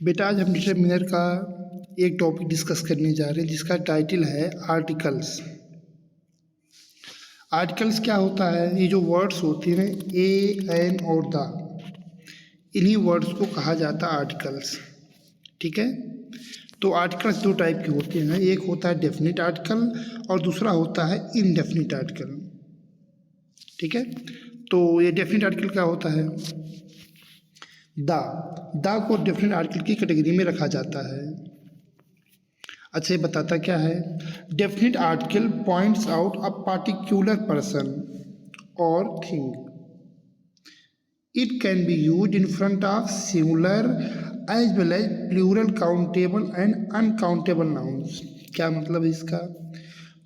बेटा आज हम डिटरमिनर का एक टॉपिक डिस्कस करने जा रहे हैं जिसका टाइटल है आर्टिकल्स। आर्टिकल्स क्या होता है? ये जो वर्ड्स होते हैं ए एन और द, इन्हीं वर्ड्स को कहा जाता है आर्टिकल्स। ठीक है, तो आर्टिकल्स दो टाइप के होते हैं, एक होता है डेफिनिट आर्टिकल और दूसरा होता है इनडेफिनिट आर्टिकल। ठीक है, तो ये डेफिनिट आर्टिकल क्या होता है? द को डेफिनेट आर्टिकल की कैटेगरी में रखा जाता है। अच्छा, ये बताता क्या है? Definite article points out a particular person और thing. It can be used in front of singular as well as plural countable and uncountable nouns. क्या मतलब है इसका?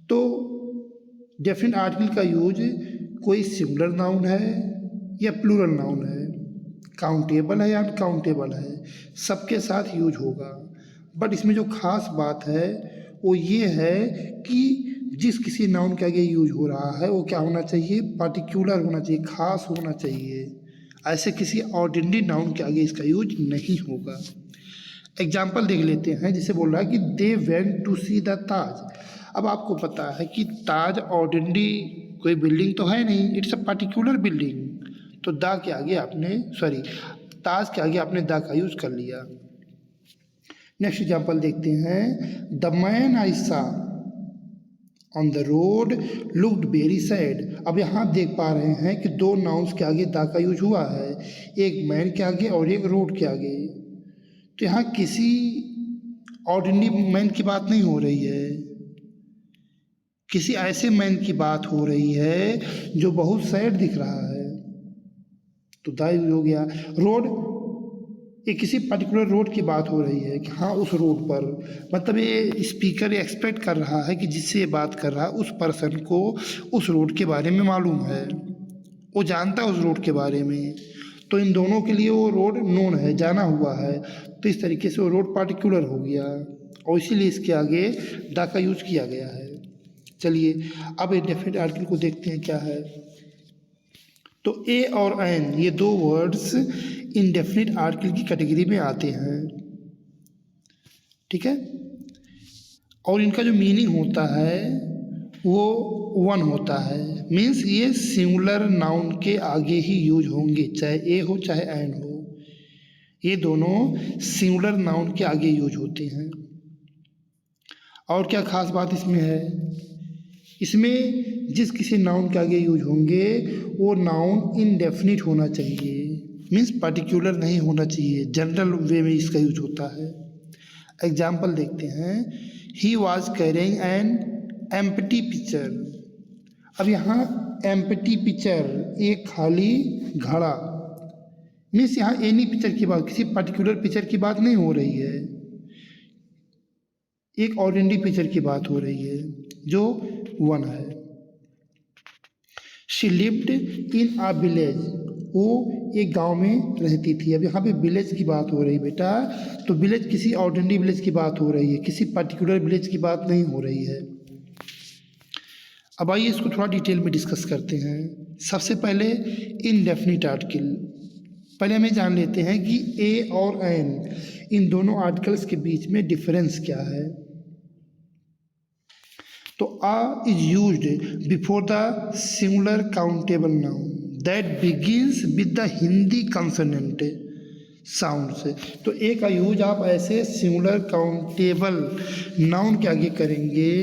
तो डेफिनेट आर्टिकल का यूज कोई सिंगुलर नाउन है या प्लूरल नाउन है, काउंटेबल है या अनकाउंटेबल है, सबके साथ यूज होगा। बट इसमें जो खास बात है वो ये है कि जिस किसी नाउन के आगे यूज हो रहा है वो क्या होना चाहिए? पार्टिकुलर होना चाहिए, खास होना चाहिए। ऐसे किसी ऑर्डिनरी नाउन के आगे इसका यूज नहीं होगा। एग्जाम्पल देख लेते हैं, जिसे बोल रहा है कि they went to see the Taj. अब आपको पता है कि ताज ऑर्डिनरी कोई बिल्डिंग तो है नहीं, इट्स अ पार्टिकुलर बिल्डिंग। तो द के आगे आपने ताज के आगे आपने द का यूज कर लिया। नेक्स्ट एग्जांपल देखते हैं, द मैन आई सा on the road looked very sad. अब यहाँ आप देख पा रहे हैं कि दो नाउन्स के आगे द का यूज हुआ है, एक मैन के आगे और एक रोड के आगे। तो यहाँ किसी ऑर्डिनरी मैन की बात नहीं हो रही है, किसी ऐसे मैन की बात हो रही है जो बहुत सैड दिख रहा है, तो द यूज हो गया। रोड, ये किसी पर्टिकुलर रोड की बात हो रही है कि हाँ उस रोड पर, मतलब ये स्पीकर एक्सपेक्ट कर रहा है कि जिससे ये बात कर रहा है उस पर्सन को उस रोड के बारे में मालूम है, वो जानता है उस रोड के बारे में, तो इन दोनों के लिए वो रोड नोन है, जाना हुआ है। तो इस तरीके से वो रोड पार्टिकुलर हो गया और इसीलिए इसके आगे द का यूज किया गया है। चलिए अब डेफिनेट आर्टिकल को देखते हैं क्या है। तो ए और एन ये दो वर्ड्स इनडेफिनिट आर्टिकल की कैटेगरी में आते हैं। ठीक है, और इनका जो मीनिंग होता है वो वन होता है, मीन्स ये सिंगुलर नाउन के आगे ही यूज होंगे, चाहे ए हो चाहे एन हो, ये दोनों सिंगुलर नाउन के आगे यूज होते हैं। और क्या खास बात इसमें है? इसमें जिस किसी नाउन के आगे यूज होंगे वो नाउन इनडेफिनिट होना चाहिए, मीन्स पर्टिकुलर नहीं होना चाहिए, जनरल वे में इसका यूज होता है। एग्जाम्पल देखते हैं, he was carrying an empty picture. अब यहाँ एम्प्टी पिक्चर, एक खाली घड़ा, मीन्स यहाँ एनी पिक्चर की बात, किसी पर्टिकुलर पिक्चर की बात नहीं हो रही है, एक ऑर्डिनरी पिक्चर की बात हो रही है जो वन है। She lived in a village, वो एक गांव में रहती थी। अब यहाँ पे विलेज की बात हो रही बेटा, तो विलेज किसी ऑर्डिनरी विलेज की बात हो रही है, किसी पर्टिकुलर विलेज की बात नहीं हो रही है। अब आइए इसको थोड़ा डिटेल में डिस्कस करते हैं। सबसे पहले इनडेफिनिट आर्टिकल, पहले हमें जान लेते हैं कि ए और एन इन दोनों आर्टिकल्स के बीच में डिफरेंस क्या है। तो a is used before the singular countable noun that begins with the Hindi consonant sound से। तो ए का यूज आप ऐसे सिंगुलर काउंटेबल नाउन के आगे करेंगे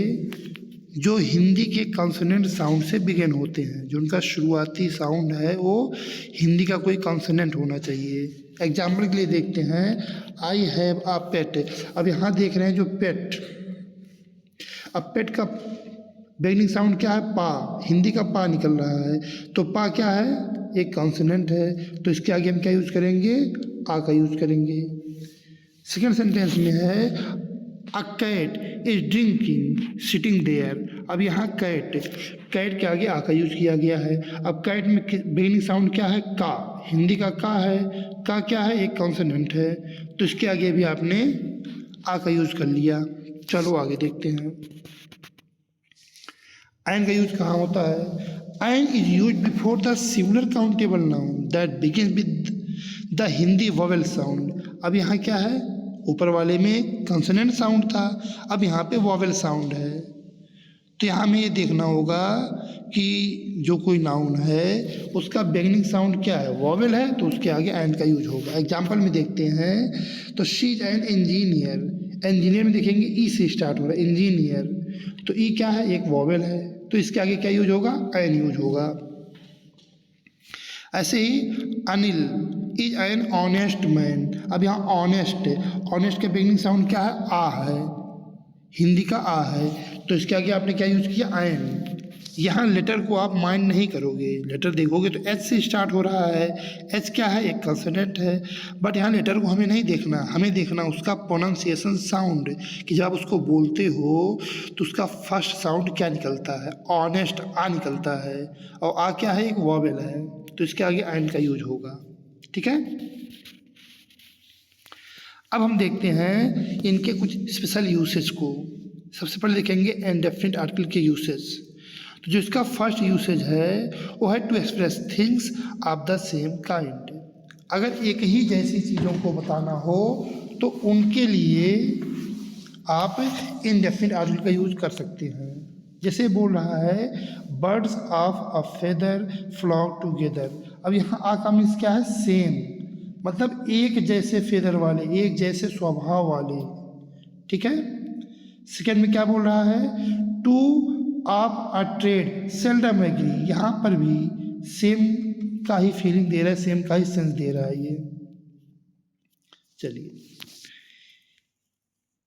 जो हिंदी के कंसोनेंट साउंड से बिगिन होते हैं, जो उनका शुरुआती साउंड है वो हिंदी का कोई कंसोनेंट होना चाहिए। एग्जाम्पल के लिए देखते हैं, आई हैव अ पेट। अब यहाँ देख रहे हैं जो पेट, अब पेट का बिगिनिंग साउंड क्या है? पा, हिंदी का पा निकल रहा है, तो पा क्या है? एक कॉन्सोनेंट है, तो इसके आगे हम क्या यूज करेंगे? आ का यूज करेंगे। सेकेंड सेंटेंस में है, a cat is drinking sitting there. अब यहाँ कैट, कैट के आगे आ का यूज किया गया है। अब कैट में बिगिनिंग साउंड क्या है? का, हिंदी का का है, का क्या है? एक कॉन्सोनेंट है, तो इसके आगे भी आपने आ का यूज कर लिया। चलो आगे देखते हैं, एन का यूज कहाँ होता है? An is use before the singular countable noun that begins with the Hindi vowel sound. अब यहाँ क्या है? ऊपर वाले में कंसोनेंट साउंड था, अब यहाँ पे वॉवेल साउंड है। तो यहाँ हमें ये देखना होगा कि जो कोई नाउन है उसका बिगिनिंग साउंड क्या है, वॉवेल है तो उसके आगे एंड का यूज होगा। एग्जाम्पल में देखते हैं तो she is an engineer, engineer में देखेंगे ई से स्टार्ट हो रहा है इंजीनियर, तो ई क्या है, एक वॉवेल है, तो इसके आगे क्या यूज होगा, एन यूज होगा। ऐसे ही Anil is an honest man, अब यहाँ ऑनेस्ट है, ऑनेस्ट के बिगिनिंग साउंड क्या है, आ है, हिंदी का आ है, तो इसके आगे आपने क्या यूज किया, एन। यहाँ लेटर को आप माइंड नहीं करोगे, लेटर देखोगे तो एच से स्टार्ट हो रहा है, एच क्या है, एक कंसोनेंट है, बट यहाँ लेटर को हमें नहीं देखना, हमें देखना उसका प्रोनाउंसिएशन साउंड, कि जब आप उसको बोलते हो तो उसका फर्स्ट साउंड क्या निकलता है, ऑनेस्ट आ निकलता है, और आ क्या है, एक वॉवेल है, तो इसके आगे एंड का यूज होगा। ठीक है, अब हम देखते हैं इनके कुछ स्पेशल यूसेज को। सबसे पहले देखेंगे इंडेफिनिट आर्टिकल के यूसेज। तो जो इसका फर्स्ट यूसेज है वो है to express things of the same kind. अगर एक ही जैसी चीज़ों को बताना हो तो उनके लिए आप इंडेफिनिट आर्टिकल का यूज कर सकते हैं। जैसे बोल रहा है birds of a feather flock together, अब यहाँ आ का मीन्स क्या है, सेम, मतलब एक जैसे फेदर वाले, एक जैसे स्वभाव वाले। ठीक है, सेकेंड में क्या बोल रहा है, two of a trade seldom agree, यहाँ पर भी सेम का ही फीलिंग दे रहा है, सेम का ही सेंस दे रहा है ये। चलिए,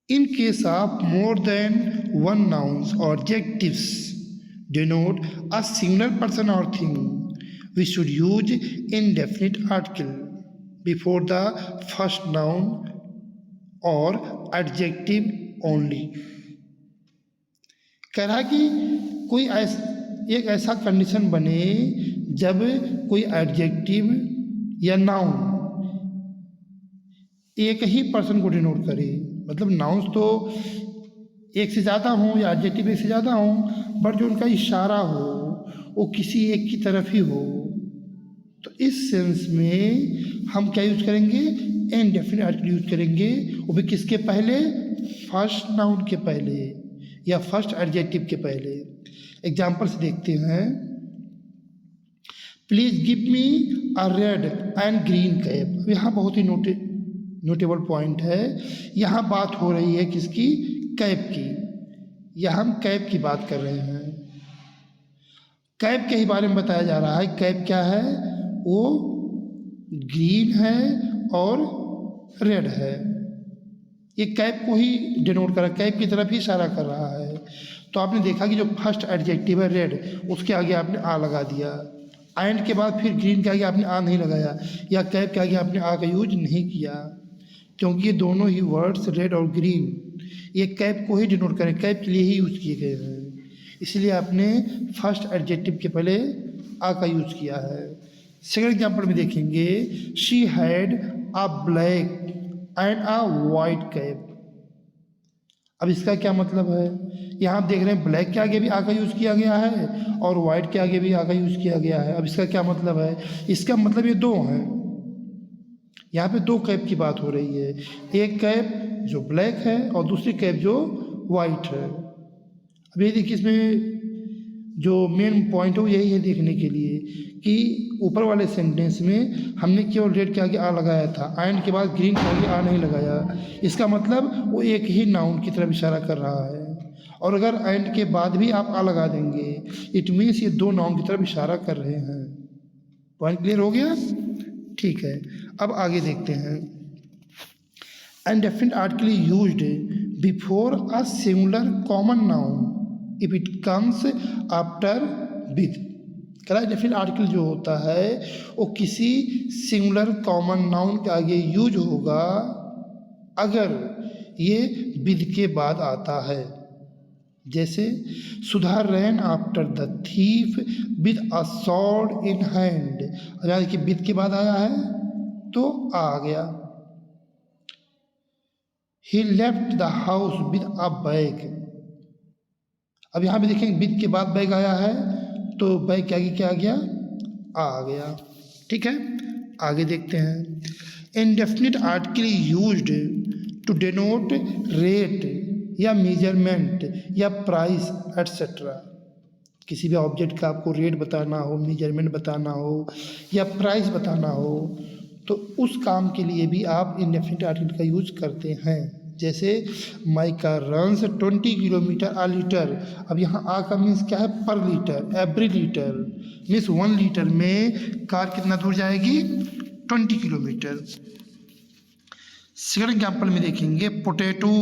in case of more than one nouns और adjectives denote a singular person और thing, we should use indefinite article before the first noun और एडजेक्टिव ओनली। कह रहा कि कोई एक ऐसा कंडीशन बने जब कोई एडजेक्टिव या नाउन एक ही पर्सन को डिनोट करे, मतलब नाउन्स तो एक से ज़्यादा हों या एडजेक्टिव एक से ज़्यादा हों, बट जो उनका इशारा हो वो किसी एक की तरफ ही हो। तो इस सेंस में हम क्या यूज करेंगे, इनडेफिनिट आर्टिकल यूज करेंगे, वो भी किसके पहले, फर्स्ट नाउन के पहले या फर्स्ट एडजेक्टिव के पहले। एग्जाम्पल से देखते हैं, please give me a red and green cap. यहाँ बहुत ही नोटेबल पॉइंट है, यहाँ बात हो रही है किसकी, कैप की, यहाँ हम कैप की बात कर रहे हैं, कैप के ही बारे में बताया जा रहा है। कैप क्या है, वो ग्रीन है और रेड है, ये कैप को ही डिनोट कर रहा है, कैप की तरफ ही इशारा कर रहा है। तो आपने देखा कि जो फर्स्ट एडजेक्टिव है रेड, उसके आगे आपने आ लगा दिया, एंड के बाद फिर ग्रीन के आगे आपने आ नहीं लगाया, या कैप के आगे आपने आ का यूज नहीं किया, क्योंकि ये दोनों ही वर्ड्स रेड और ग्रीन ये कैप को ही डिनोट करें, कैप के लिए ही यूज किए गए हैं, इसलिए आपने फर्स्ट एडजेक्टिव के पहले आ का यूज किया है। सेकेंड एग्जाम्पल में देखेंगे, she had a black and a white cap. अब इसका क्या मतलब है, यहाँ आप देख रहे हैं ब्लैक के आगे भी आ का यूज किया गया है और वाइट के आगे भी आ का यूज किया गया है। अब इसका क्या मतलब है, इसका मतलब ये दो हैं, यहाँ पे दो कैप की बात हो रही है, एक कैप जो ब्लैक है और दूसरी कैप जो वाइट है। अब ये देखिए, इसमें जो मेन पॉइंट है वो यही है देखने के लिए कि ऊपर वाले सेंटेंस में हमने केवल रेड के आगे आ लगाया था, एंड के बाद ग्रीन के आगे आ नहीं लगाया, इसका मतलब वो एक ही नाउन की तरफ इशारा कर रहा है। और अगर एंड के बाद भी आप आ लगा देंगे, इट मीन्स ये दो नाउन की तरफ इशारा कर रहे हैं। पॉइंट क्लियर हो गया, ठीक है। अब आगे देखते हैं, indefinite article used before a singular common noun if it comes after with. कह रहा है डेफिनिट आर्टिकल जो होता है वो किसी सिंगुलर कॉमन नाउन के आगे यूज होगा अगर ये विद के बाद आता है। जैसे Sudha ran after the thief with a sword in hand, अगर कि विद के बाद आया है तो आ गया। He left the house with a bag, अब यहाँ भी देखेंगे विद के बाद बैग आया है तो बैग के आगे क्या आ गया, आ गया। ठीक है, आगे देखते हैं, indefinite article used to denote rate या मेजरमेंट या प्राइस एट्सेट्रा। किसी भी ऑब्जेक्ट का आपको रेट बताना हो, मेजरमेंट बताना हो या प्राइस बताना हो तो उस काम के लिए भी आप इंडेफिनिट आर्टिकल का यूज करते हैं। जैसे my car runs 20 kilometre a litre. अब यहाँ आ का मीन्स क्या है? Per litre, every litre means 1 litre में कार कितना दूर जाएगी? 20 किलोमीटर। सेकंड एग्जाम्पल में देखेंगे potato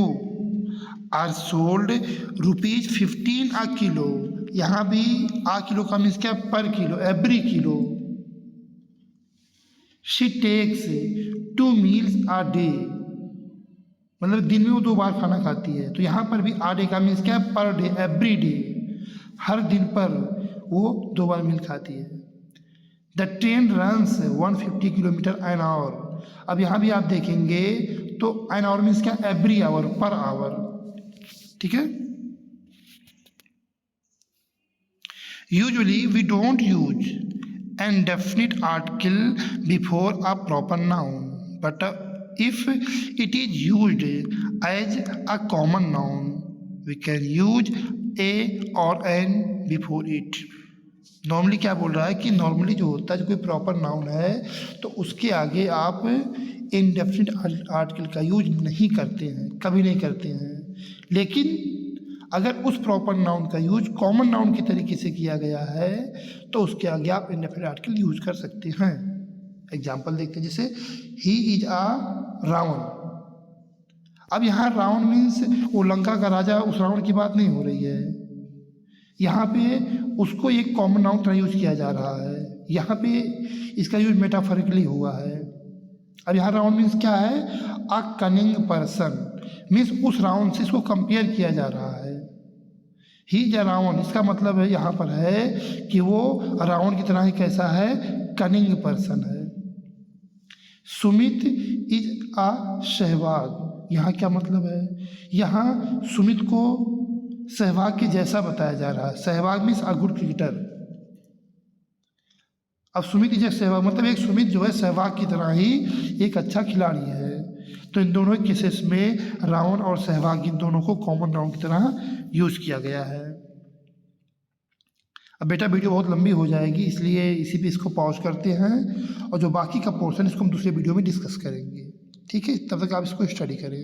are sold ₹15 a kilo. यहाँ भी आ किलो का मीन्स क्या? Per kilo, every kilo. She takes 2 meals a day, मतलब दिन में वो 2 बार खाना खाती है। तो यहाँ पर भी आ डे का मीन्स क्या है? पर डे, एवरी डे, हर दिन पर वो 2 बार मील खाती है। The train runs 150 kilometre an hour. अब यहाँ भी आप देखेंगे तो एन आवर मीन्स क्या? Every hour, per hour. ठीक है। Usually we don't use an definite article before a proper noun, but if it is used as a common noun we can use a or an before it। Normally क्या बोल रहा है कि normally जो होता है, जो कोई प्रॉपर नाउन है तो उसके आगे आप इनडेफिनिट आर्टिकल का यूज नहीं करते हैं, कभी नहीं करते हैं। लेकिन अगर उस प्रॉपर नाउन का यूज कॉमन नाउन के तरीके से किया गया है तो उसके आगे आप इनडेफिनिट आर्टिकल यूज कर सकते हैं। एग्जाम्पल देखते हैं, जैसे ही इज आ रावण। अब यहाँ रावण मीन्स वो लंका का राजा, उस रावण की बात नहीं हो रही है। यहाँ पे उसको एक कॉमन नाउन तरह यूज किया जा रहा है। यहाँ पे इसका यूज मेटाफोरिकली हुआ है। अब यहाँ रावण मीन्स क्या है? अ कनिंग पर्सन, मीन्स उस रावण से इसको कंपेयर किया जा रहा है। ही इज अ रावण, इसका मतलब है यहाँ पर है कि वो रावण की तरह ही कैसा है? कनिंग पर्सन है। सुमित इज आ सहवाग, यहाँ क्या मतलब है? यहाँ सुमित को सहवाग के जैसा बताया जा रहा है। Sehwag means a good cricketer. अब सुमित इज सहवाग मतलब एक सुमित जो है सहवाग की तरह ही एक अच्छा खिलाड़ी है। तो इन दोनों केसेस में रावण और सहवाग, इन दोनों को कॉमन नाउन की तरह यूज किया गया है। अब बेटा वीडियो बहुत लंबी हो जाएगी, इसलिए इसी पे इसको पॉज करते हैं और जो बाकी का पोर्शन इसको हम दूसरे वीडियो में डिस्कस करेंगे। ठीक है, तब तक आप इसको स्टडी करें।